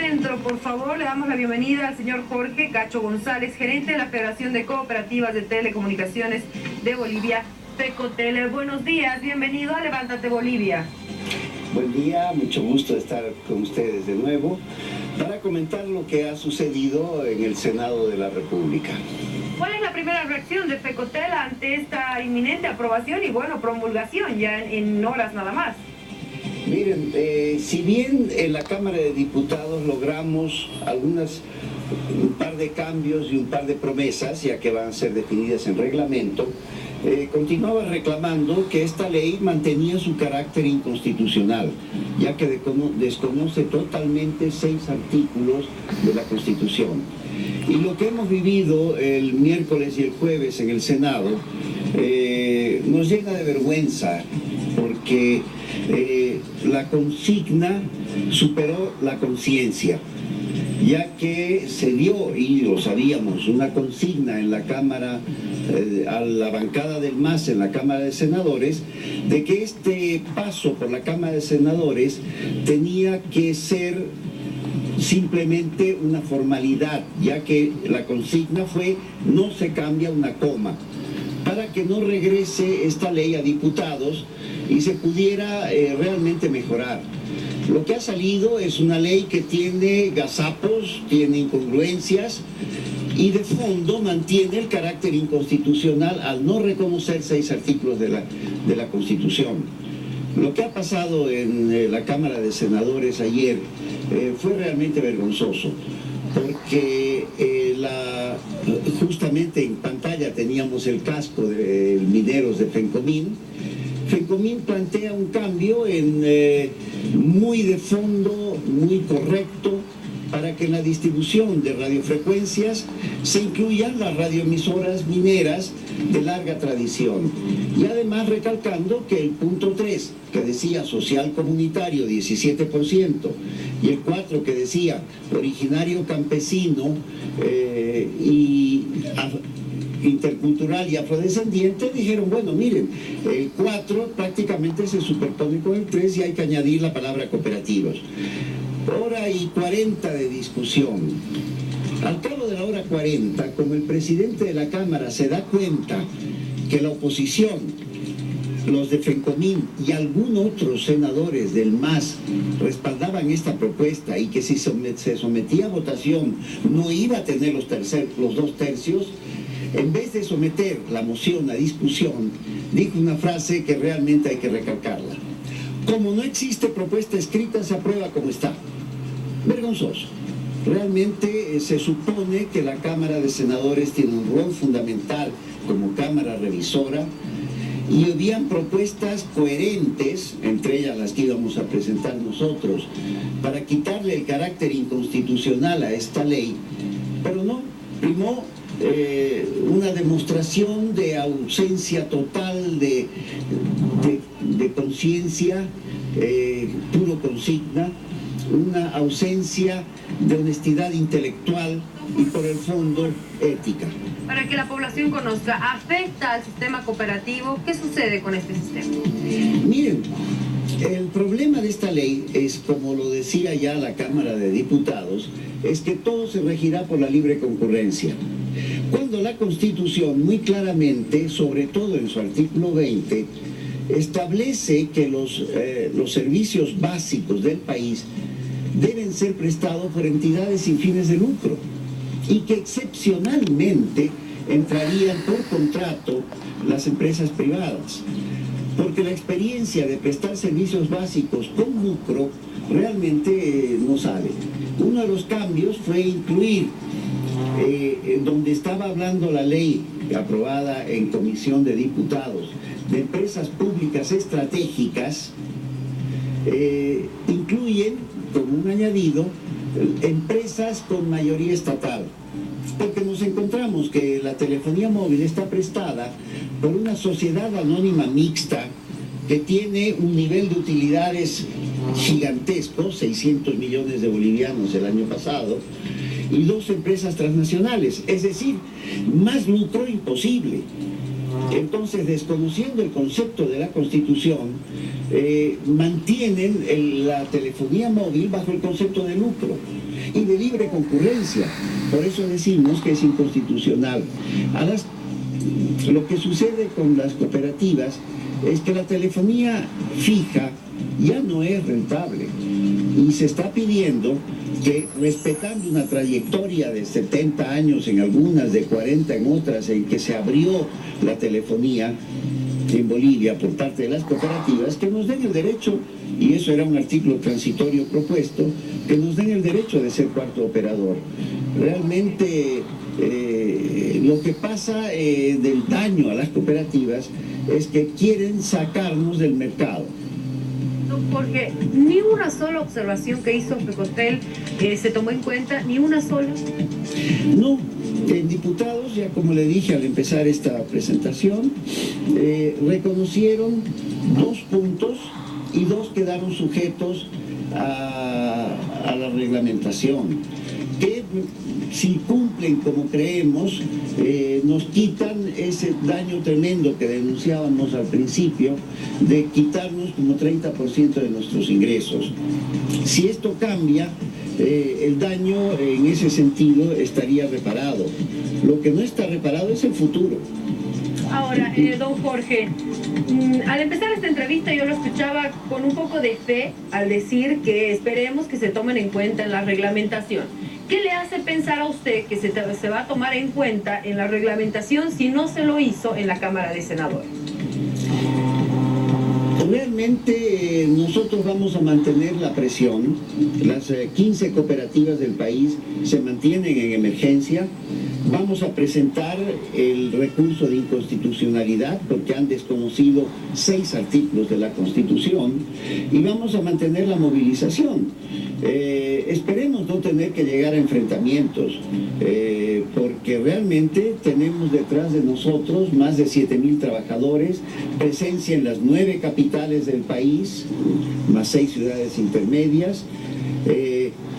Centro, por favor, le damos la bienvenida al señor Jorge Cacho González, gerente de la Federación de Cooperativas de Telecomunicaciones de Bolivia, FECOTEL. Buenos días, bienvenido a Levántate Bolivia. Buen día, mucho gusto estar con ustedes de nuevo para comentar lo que ha sucedido en el Senado de la República. ¿Cuál es la primera reacción de FECOTEL ante esta inminente aprobación y, bueno, promulgación ya en horas nada más? Miren, si bien en la Cámara de Diputados logramos un par de cambios y un par de promesas, ya que van a ser definidas en reglamento, continuaba reclamando que esta ley mantenía su carácter inconstitucional, ya que desconoce totalmente 6 artículos de la Constitución. Y lo que hemos vivido el miércoles y el jueves en el Senado nos llena de vergüenza, porque la consigna superó la conciencia, ya que se dio, y lo sabíamos, una consigna en la Cámara, a la bancada del MAS en la Cámara de Senadores, de que este paso por la Cámara de Senadores tenía que ser simplemente una formalidad, ya que la consigna fue: no se cambia una coma, para que no regrese esta ley a diputados y se pudiera realmente mejorar. Lo que ha salido es una ley que tiene gazapos, tiene incongruencias y de fondo mantiene el carácter inconstitucional al no reconocer 6 artículos de la Constitución. Lo que ha pasado en la Cámara de Senadores ayer fue realmente vergonzoso, porque justamente en pantalla teníamos el casco de mineros de FENCOMIN. FENCOMIN plantea un cambio muy de fondo, muy correcto, para que en la distribución de radiofrecuencias se incluyan las radioemisoras mineras de larga tradición. Y además recalcando que el punto 3, que decía social comunitario 17%, y el 4, que decía originario campesino y intercultural y afrodescendiente, dijeron: bueno, miren, el 4 prácticamente se superpone con el 3 y hay que añadir la palabra cooperativos. Hora y 40 de discusión. Al cabo de la hora 40, como el presidente de la Cámara se da cuenta que la oposición, los de FENCOMIN y algunos otros senadores del MAS respaldaban esta propuesta y que si se sometía a votación no iba a tener los 2 tercios, en vez de someter la moción a discusión, dijo una frase que realmente hay que recalcarla: como no existe propuesta escrita, se aprueba como está. Vergonzoso. Realmente se supone que la Cámara de Senadores tiene un rol fundamental como Cámara revisora, y habían propuestas coherentes, entre ellas las que íbamos a presentar nosotros, para quitarle el carácter inconstitucional a esta ley, pero no, primó una demostración de ausencia total de conciencia, puro consigna, una ausencia de honestidad intelectual y por el fondo ética. Para que la población conozca, ¿afecta al sistema cooperativo? ¿Qué sucede con este sistema? Miren, el problema de esta ley es, como lo decía ya la Cámara de Diputados, es que todo se regirá por la libre concurrencia, cuando la Constitución muy claramente, sobre todo en su artículo 20, establece que los servicios básicos del país deben ser prestados por entidades sin fines de lucro, y que excepcionalmente entrarían por contrato las empresas privadas, porque la experiencia de prestar servicios básicos con lucro realmente no sale. Uno de los cambios fue incluir, donde estaba hablando la ley aprobada en Comisión de Diputados, de empresas públicas estratégicas, incluyen como un añadido empresas con mayoría estatal, porque nos encontramos que la telefonía móvil está prestada por una sociedad anónima mixta que tiene un nivel de utilidades gigantesco, 600 millones de bolivianos el año pasado, y 2 empresas transnacionales, es decir, más lucro imposible. Entonces, desconociendo el concepto de la Constitución, mantienen la telefonía móvil bajo el concepto de lucro. concurrencia. Por eso decimos que es inconstitucional. Lo que sucede con las cooperativas es que la telefonía fija ya no es rentable y se está pidiendo que, respetando una trayectoria de 70 años en algunas, de 40 en otras, en que se abrió la telefonía en Bolivia por parte de las cooperativas, que nos den el derecho, y eso era un artículo transitorio propuesto, que nos den el derecho de ser cuarto operador. Realmente lo que pasa del daño a las cooperativas es que quieren sacarnos del mercado. Porque ni una sola observación que hizo Fecotel se tomó en cuenta, ni una sola. No, en diputados, ya como le dije al empezar esta presentación, reconocieron 2 puntos y 2 quedaron sujetos a la reglamentación, que si cumplen como creemos, nos quitan ese daño tremendo que denunciábamos al principio, de quitarnos como 30% de nuestros ingresos. Si esto cambia, el daño en ese sentido estaría reparado. Lo que no está reparado es el futuro. Ahora, don Jorge, al empezar esta entrevista yo lo escuchaba con un poco de fe al decir que esperemos que se tomen en cuenta en la reglamentación. ¿Qué le hace pensar a usted que se va a tomar en cuenta en la reglamentación si no se lo hizo en la Cámara de Senadores? Realmente nosotros vamos a mantener la presión. Las 15 cooperativas del país se mantienen en emergencia. Vamos a presentar el recurso de inconstitucionalidad porque han desconocido 6 artículos de la Constitución y vamos a mantener la movilización. Esperemos no tener que llegar a enfrentamientos porque realmente tenemos detrás de nosotros más de 7.000 trabajadores, presencia en las 9 capitales del país, más 6 ciudades intermedias.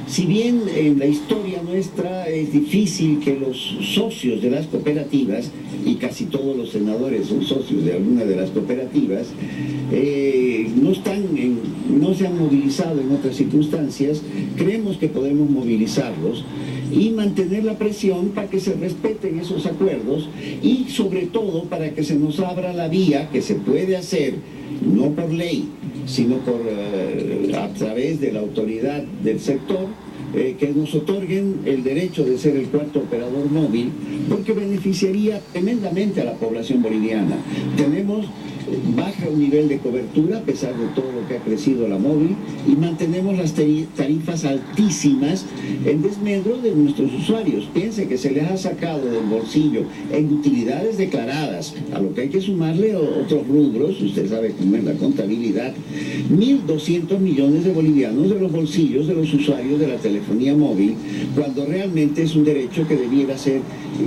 Si bien en la historia nuestra es difícil que los socios de las cooperativas, y casi todos los senadores son socios de alguna de las cooperativas, no se han movilizado en otras circunstancias, creemos que podemos movilizarlos y mantener la presión para que se respeten esos acuerdos y sobre todo para que se nos abra la vía que se puede hacer, no por ley, sino a través de la autoridad del sector, que nos otorguen el derecho de ser el cuarto operador móvil, porque beneficiaría tremendamente a la población boliviana. Tenemos baja nivel de cobertura a pesar de todo lo que ha crecido la móvil y mantenemos las tarifas altísimas en desmedro de nuestros usuarios. Piense que se les ha sacado del bolsillo en utilidades declaradas, a lo que hay que sumarle otros rubros, usted sabe cómo es la contabilidad, 1.200 millones de bolivianos de los bolsillos de los usuarios de la telefonía móvil, cuando realmente es un derecho que debiera ser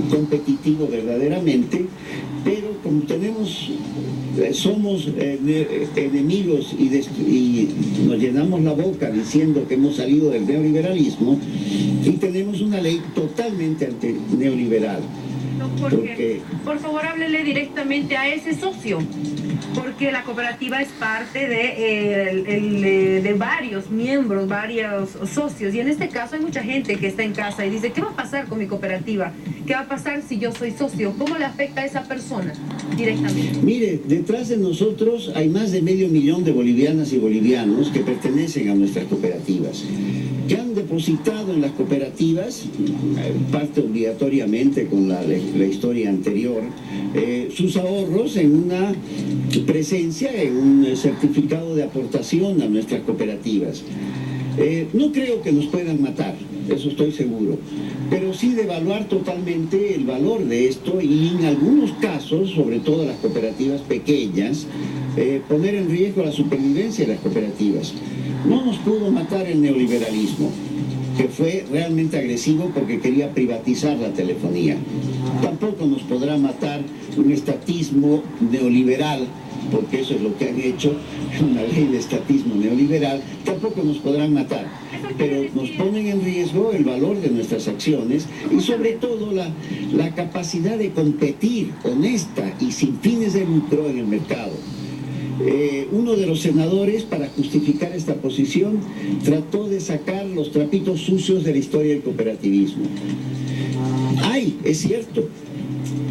competitivo verdaderamente, pero como somos enemigos y nos llenamos la boca diciendo que hemos salido del neoliberalismo y tenemos una ley totalmente antineoliberal. Porque, por favor, háblele directamente a ese socio, porque la cooperativa es parte de varios miembros, varios socios, y en este caso hay mucha gente que está en casa y dice, ¿qué va a pasar con mi cooperativa? ¿Qué va a pasar si yo soy socio? ¿Cómo le afecta a esa persona directamente? Mire, detrás de nosotros hay más de 500.000 de bolivianas y bolivianos que pertenecen a nuestras cooperativas, que han depositado en las cooperativas, parte obligatoriamente con la historia anterior, sus ahorros en una presencia, en un certificado de aportación a nuestras cooperativas. No creo que nos puedan matar, eso estoy seguro, pero sí devaluar totalmente el valor de esto y en algunos casos, sobre todo las cooperativas pequeñas, poner en riesgo la supervivencia de las cooperativas. No nos pudo matar el neoliberalismo, que fue realmente agresivo porque quería privatizar la telefonía. Tampoco nos podrá matar un estatismo neoliberal, porque eso es lo que han hecho, una ley de estatismo neoliberal, tampoco nos podrán matar, pero nos ponen en riesgo el valor de nuestras acciones y sobre todo la capacidad de competir honesta y sin fines de lucro en el mercado. Uno de los senadores, para justificar esta posición, trató de sacar los trapitos sucios de la historia del cooperativismo. Es cierto,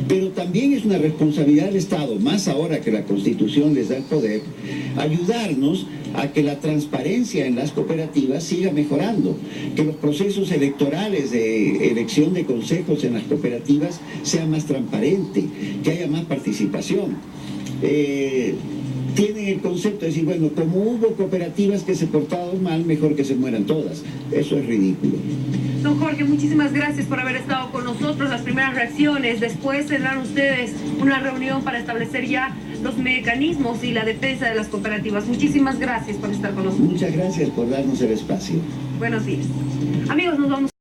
pero también es una responsabilidad del Estado, más ahora que la Constitución les da el poder, ayudarnos a que la transparencia en las cooperativas siga mejorando, que los procesos electorales de elección de consejos en las cooperativas sean más transparentes, que haya más participación. Tienen el concepto de decir, bueno, como hubo cooperativas que se portaron mal, mejor que se mueran todas. Eso es ridículo. Don Jorge, muchísimas gracias por haber estado con nosotros. Las primeras reacciones, después tendrán ustedes una reunión para establecer ya los mecanismos y la defensa de las cooperativas. Muchísimas gracias por estar con nosotros. Muchas gracias por darnos el espacio. Buenos días. Amigos, nos vamos.